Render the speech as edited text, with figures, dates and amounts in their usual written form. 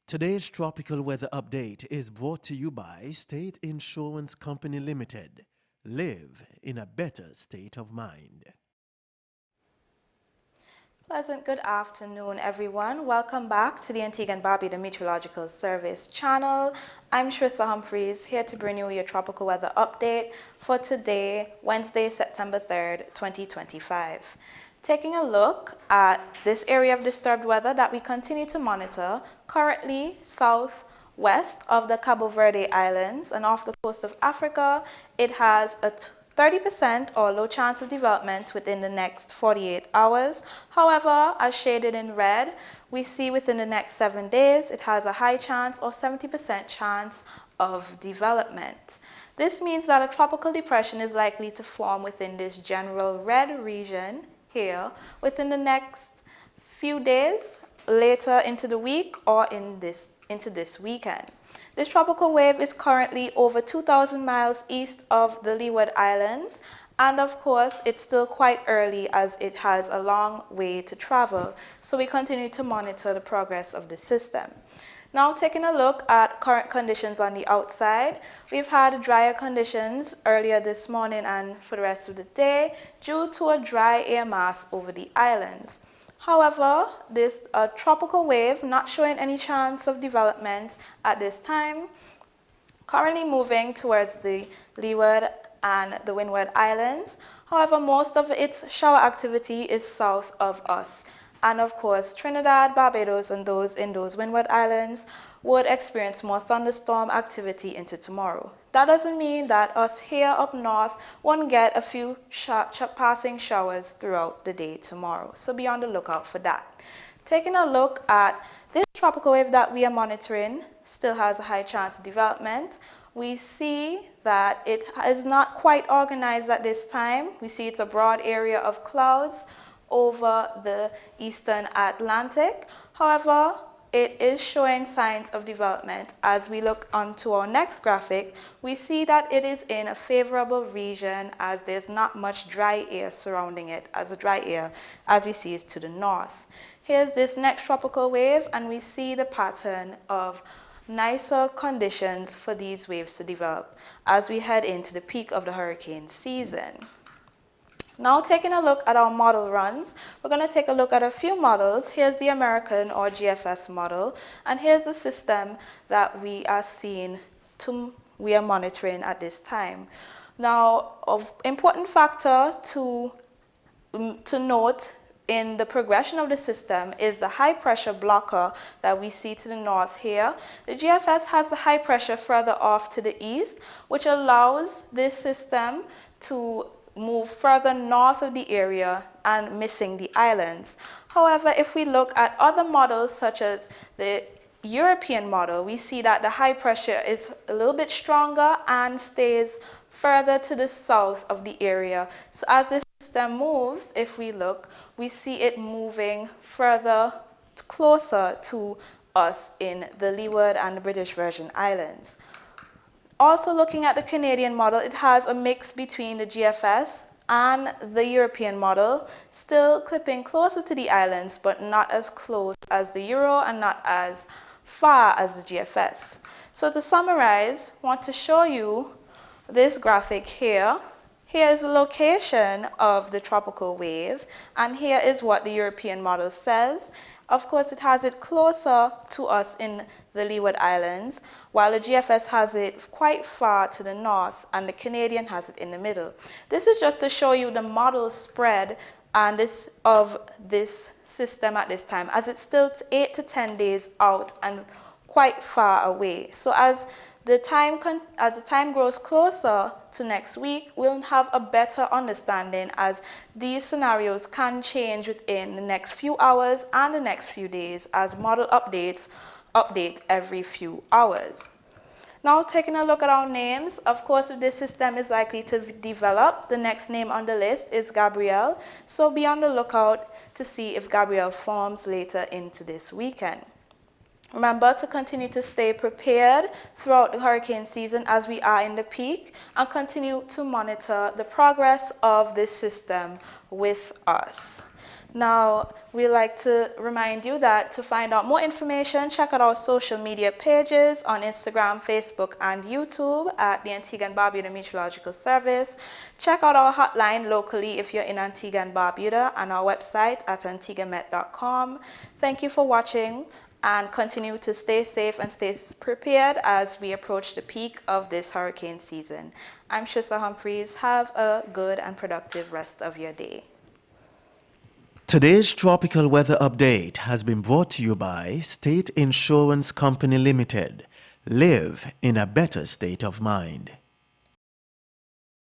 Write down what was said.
Today's tropical weather update is brought to you by State Insurance Company Limited. Live in a better state of mind. Pleasant good afternoon, everyone. Welcome back to the Antigua and Barbuda Meteorological Service channel. I'm Shrissa Humphreys, here to bring you your tropical weather update for today, Wednesday, September 3rd, 2025. Taking a look at this area of disturbed weather that we continue to monitor, currently southwest of the Cabo Verde Islands and off the coast of Africa, it has a 30% or low chance of development within the next 48 hours. However, as shaded in red, we see within the next 7 days, it has a high chance or 70% chance of development. This means that a tropical depression is likely to form within this general red region here within the next few days, later into the week or into this weekend. This tropical wave is currently over 2,000 miles east of the Leeward Islands, and of course it's still quite early as it has a long way to travel, so we continue to monitor the progress of the system. Now taking a look at current conditions on the outside, we've had drier conditions earlier this morning and for the rest of the day due to a dry air mass over the islands. However, this tropical wave not showing any chance of development at this time, currently moving towards the Leeward and the Windward Islands. However, most of its shower activity is south of us. And of course, Trinidad, Barbados, and those in those Windward Islands would experience more thunderstorm activity into tomorrow. That doesn't mean that us here up north won't get a few passing showers throughout the day tomorrow. So be on the lookout for that. Taking a look at this tropical wave that we are monitoring, still has a high chance of development. We see that it is not quite organized at this time. We see it's a broad area of clouds over the eastern Atlantic. However, it is showing signs of development. As we look onto our next graphic, we see that it is in a favorable region as there's not much dry air surrounding it, as the dry air, as we see, is to the north. Here's this next tropical wave, and we see the pattern of nicer conditions for these waves to develop as we head into the peak of the hurricane season. Now taking a look at our model runs, we're going to take a look at a few models. Here's the American or GFS model, and here's the system that we are monitoring at this time. Now, of important factor to note in the progression of the system is the high pressure blocker that we see to the north here. The GFS has the high pressure further off to the east, which allows this system to move further north of the area and missing the islands. However, if we look at other models such as the European model, we see that the high pressure is a little bit stronger and stays further to the south of the area. So as this system moves, if we look, we see it moving further closer to us in the Leeward and the British Virgin Islands. Also looking at the Canadian model, it has a mix between the GFS and the European model, still clipping closer to the islands, but not as close as the Euro and not as far as the GFS. So to summarize, I want to show you this graphic here. Here is the location of the tropical wave, and here is what the European model says. Of course, it has it closer to us in the Leeward Islands, while the GFS has it quite far to the north, and the Canadian has it in the middle. This is just to show you the model spread and of this system at this time, as it's still 8 to 10 days out and quite far away. So as the time grows closer to next week, we'll have a better understanding as these scenarios can change within the next few hours and the next few days as model update every few hours. Now taking a look at our names, of course, if this system is likely to develop, the next name on the list is Gabrielle, so be on the lookout to see if Gabrielle forms later into this weekend. Remember to continue to stay prepared throughout the hurricane season as we are in the peak, and continue to monitor the progress of this system with us. Now, we like to remind you that to find out more information, check out our social media pages on Instagram, Facebook, and YouTube at the Antigua and Barbuda Meteorological Service. Check out our hotline locally if you're in Antigua and Barbuda, and our website at antiguamet.com. Thank you for watching, and continue to stay safe and stay prepared as we approach the peak of this hurricane season. I'm Trissa Humphreys. Have a good and productive rest of your day. Today's tropical weather update has been brought to you by State Insurance Company Limited. Live in a better state of mind.